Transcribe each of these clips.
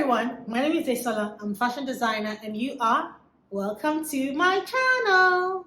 everyone, my name is Desola. I'm a fashion designer and you are welcome to my channel.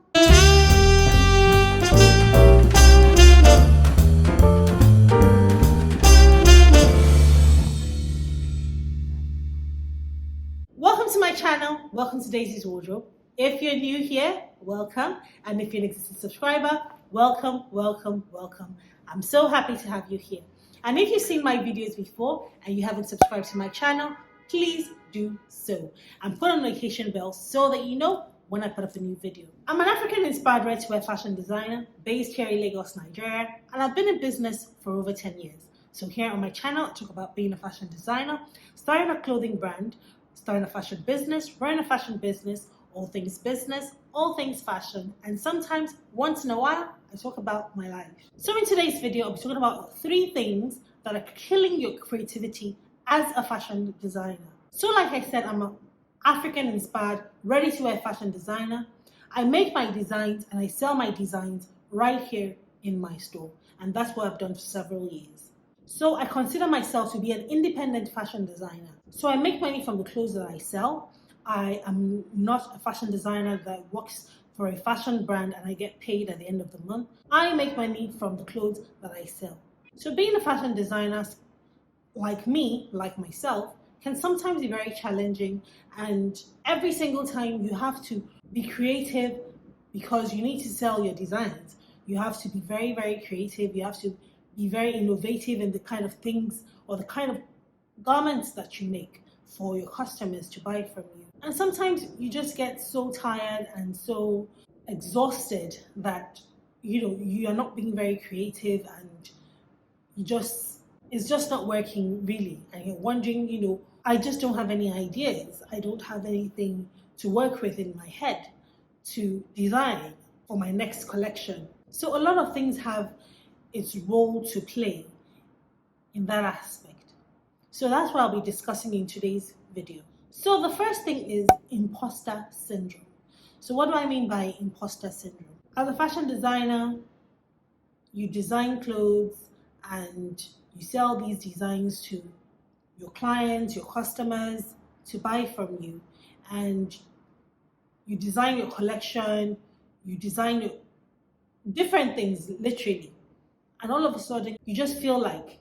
Welcome to my channel. Welcome to Daisy's Wardrobe. If you're new here, welcome. And if you're an existing subscriber, welcome, welcome, welcome. I'm so happy to have you here. And if you've seen my videos before and you haven't subscribed to my channel, please do so. And put on the notification bell so that you know when I put up a new video. I'm an African-inspired ready-to-wear fashion designer based here in Lagos, Nigeria, and I've been in business for over 10 years. So here on my channel, I talk about being a fashion designer, starting a clothing brand, starting a fashion business, running a fashion business, all things fashion, and sometimes, once in a while, I talk about my life. So in today's video, I'll be talking about 3 things that are killing your creativity as a fashion designer. So like I said, I'm an African-inspired, ready-to-wear fashion designer. I make my designs and I sell my designs right here in my store. And that's what I've done for several years. So I consider myself to be an independent fashion designer. So I make money from the clothes that I sell. I am not a fashion designer that works for a fashion brand and I get paid at the end of the month. I make money from the clothes that I sell. So being a fashion designer, like me, like myself, can sometimes be very challenging, and every single time you have to be creative because you need to sell your designs. You have to be very, very creative. You have to be very innovative in the kind of things or the kind of garments that you make for your customers to buy from you. And sometimes you just get so tired and so exhausted that you are not being very creative, and it's just not working really, and you're wondering, I just don't have any ideas. I don't have anything to work with in my head to design for my next collection. So a lot of things have its role to play in that aspect. So that's what I'll be discussing in today's video. So the first thing is imposter syndrome. So what do I mean by imposter syndrome? As a fashion designer, you design clothes and you sell these designs to your clients, your customers to buy from you. And you design your collection, you design your different things, literally. And all of a sudden, you just feel like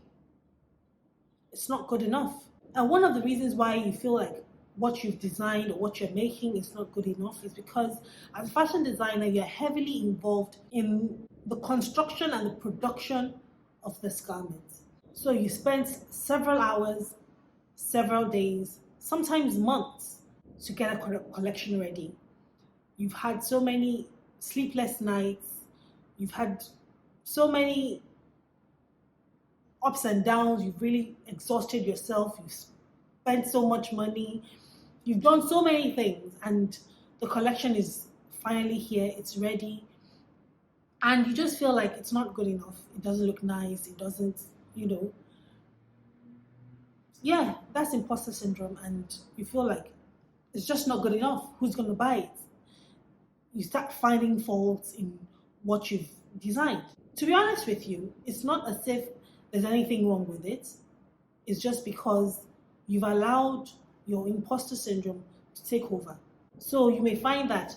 it's not good enough. And one of the reasons why you feel like what you've designed or what you're making is not good enough is because as a fashion designer, you're heavily involved in the construction and the production of this garment. So you spend several hours, several days, sometimes months to get a collection ready. You've had so many sleepless nights. You've had so many ups and downs. You've really exhausted yourself. You've spent so much money. You've done so many things, and the collection is finally here. It's ready. And you just feel like it's not good enough. It doesn't look nice. It doesn't, yeah, that's imposter syndrome. And you feel like it's just not good enough. Who's going to buy it? You start finding faults in what you've designed. To be honest with you, it's not as if there's anything wrong with it. It's just because you've allowed your imposter syndrome to take over. So you may find that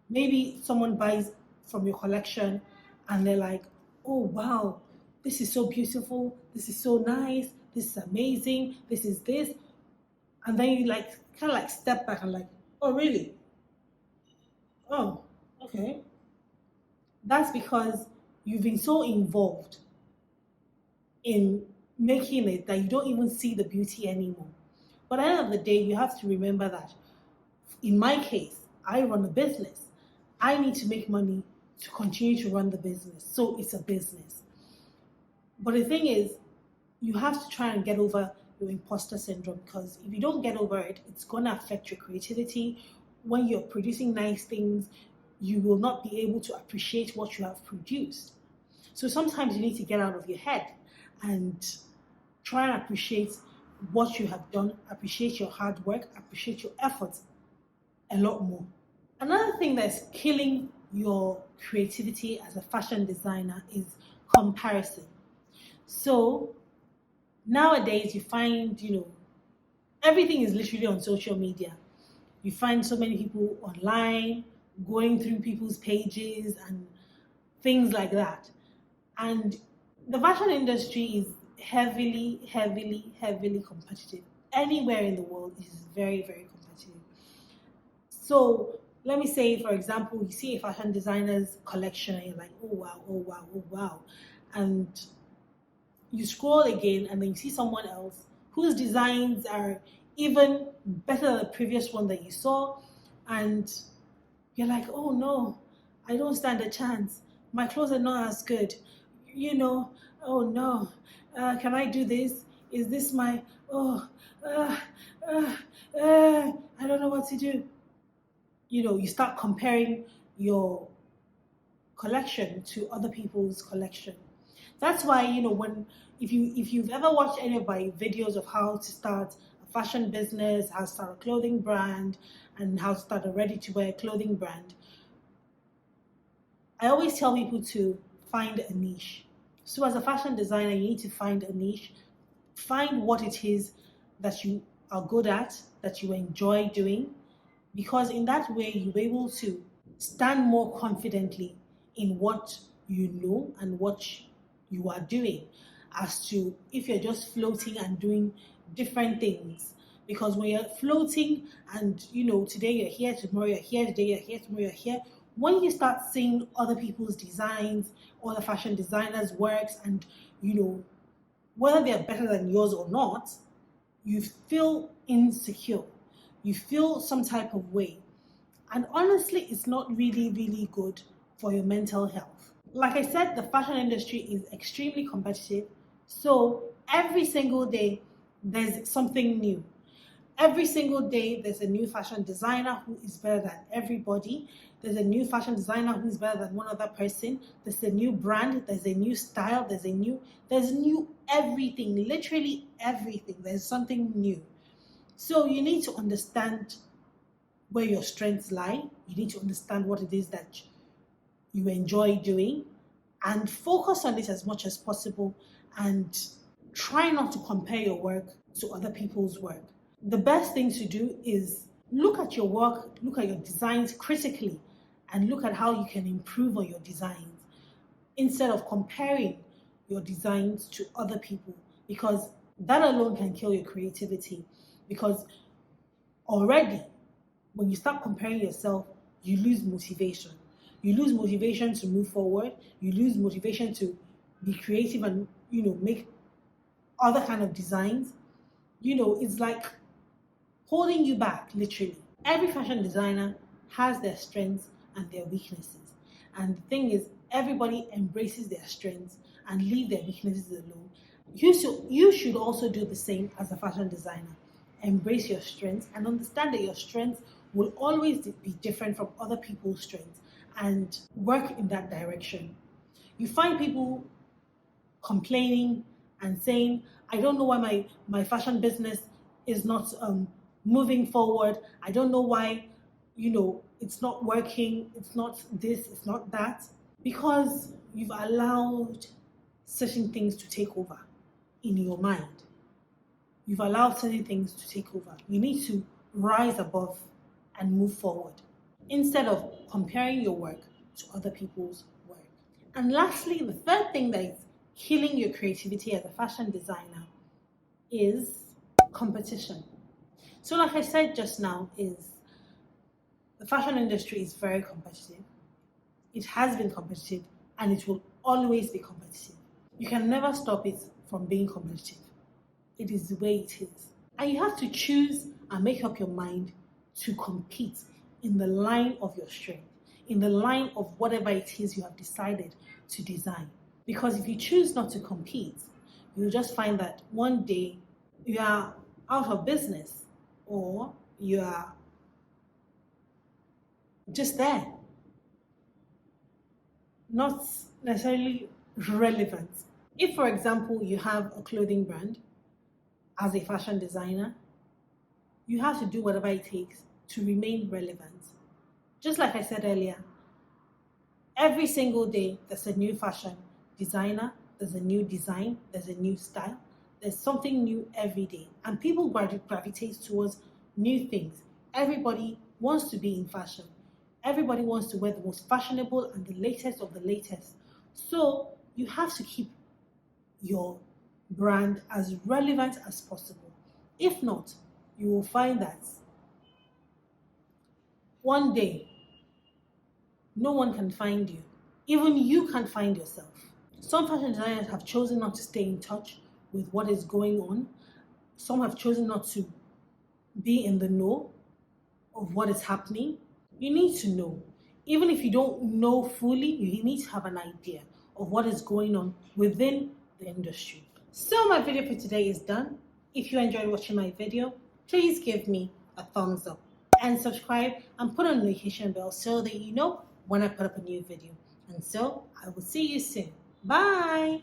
maybe someone buys from your collection and they're like, oh wow, this is so beautiful, this is so nice, this is amazing, this is this. And then you kind of step back and oh really? Oh, okay. That's because you've been so involved in making it that you don't even see the beauty anymore. But at the end of the day, you have to remember that in my case, I run a business. I need to make money to continue to run the business. So it's a business. But the thing is, you have to try and get over your imposter syndrome, because if you don't get over it, it's going to affect your creativity. When you're producing nice things, you will not be able to appreciate what you have produced. So sometimes you need to get out of your head and try and appreciate what you have done, appreciate your hard work, appreciate your efforts a lot more. Another thing that's killing your creativity as a fashion designer is comparison. So nowadays you find, Everything is literally on social media. You find so many people online going through people's pages and things like that. And the fashion industry is heavily, heavily, heavily competitive. Anywhere in the world is very, very competitive. So let me say, for example, you see a fashion designer's collection and you're like, oh wow, oh wow, oh wow. And you scroll again and then you see someone else whose designs are even better than the previous one that you saw. And you're like, oh no, I don't stand a chance. My clothes are not as good. You know, oh no, can I do this? Is this my, oh, uh, uh, I don't know what to do. You know, you start comparing your collection to other people's collection. That's why, you know, when if you've ever watched any of my videos of how to start a fashion business, how to start a clothing brand, and how to start a ready-to-wear clothing brand, I always tell people to find a niche. So as a fashion designer, you need to find a niche, find what it is that you are good at, that you enjoy doing, because in that way you'll be able to stand more confidently in what you know and what you are doing, as to if you're just floating and doing different things. Because when you're floating and, you know, today you're here, tomorrow you're here, today you're here, tomorrow you're here, when you start seeing other people's designs, other fashion designers' works, and, you know, whether they're better than yours or not, you feel insecure. You feel some type of way. And honestly, it's not really, really good for your mental health. Like I said, the fashion industry is extremely competitive. So every single day, there's something new. Every single day, there's a new fashion designer who is better than everybody. There's a new fashion designer who's better than one other person. There's a new brand. There's a new style. There's new everything, literally everything. There's something new. So you need to understand where your strengths lie. You need to understand what it is that you enjoy doing and focus on it as much as possible, and try not to compare your work to other people's work. The best thing to do is look at your work, look at your designs critically, and look at how you can improve on your designs instead of comparing your designs to other people, because that alone can kill your creativity. Because already, when you start comparing yourself, you lose motivation. You lose motivation to move forward. You lose motivation to be creative and, you know, make other kind of designs. You know, it's like holding you back, literally. Every fashion designer has their strengths and their weaknesses. And the thing is, everybody embraces their strengths and leave their weaknesses alone. You should also do the same as a fashion designer. Embrace your strengths and understand that your strengths will always be different from other people's strengths, and work in that direction. You find people complaining and saying, I don't know why my fashion business is not moving forward. I don't know why, you know, it's not working. It's not this, it's not that. Because you've allowed certain things to take over in your mind. You've allowed certain things to take over. You need to rise above and move forward instead of comparing your work to other people's work. And lastly, the third thing that is killing your creativity as a fashion designer is competition. So like I said just now, is the fashion industry is very competitive. It has been competitive and it will always be competitive. You can never stop it from being competitive. It is the way it is. And you have to choose and make up your mind to compete in the line of your strength, in the line of whatever it is you have decided to design. Because if you choose not to compete, you'll just find that one day you are out of business, or you are just there, not necessarily relevant. If, for example, you have a clothing brand as a fashion designer, you have to do whatever it takes to remain relevant. Just like I said earlier, every single day there's a new fashion designer, there's a new design, there's a new style, There's something new every day, and people gravitate towards new things. Everybody wants to be in fashion. Everybody wants to wear the most fashionable and the latest of the latest. So you have to keep your brand as relevant as possible. If not, you will find that one day no one can find you. Even you can't find yourself. Some fashion designers have chosen not to stay in touch with what is going on. Some have chosen not to be in the know of what is happening. You need to know. Even if you don't know fully, you need to have an idea of what is going on within the industry. So my video for today is done. If you enjoyed watching my video, please give me a thumbs up and subscribe and put on the notification bell so that you know when I put up a new video. And so I will see you soon. Bye.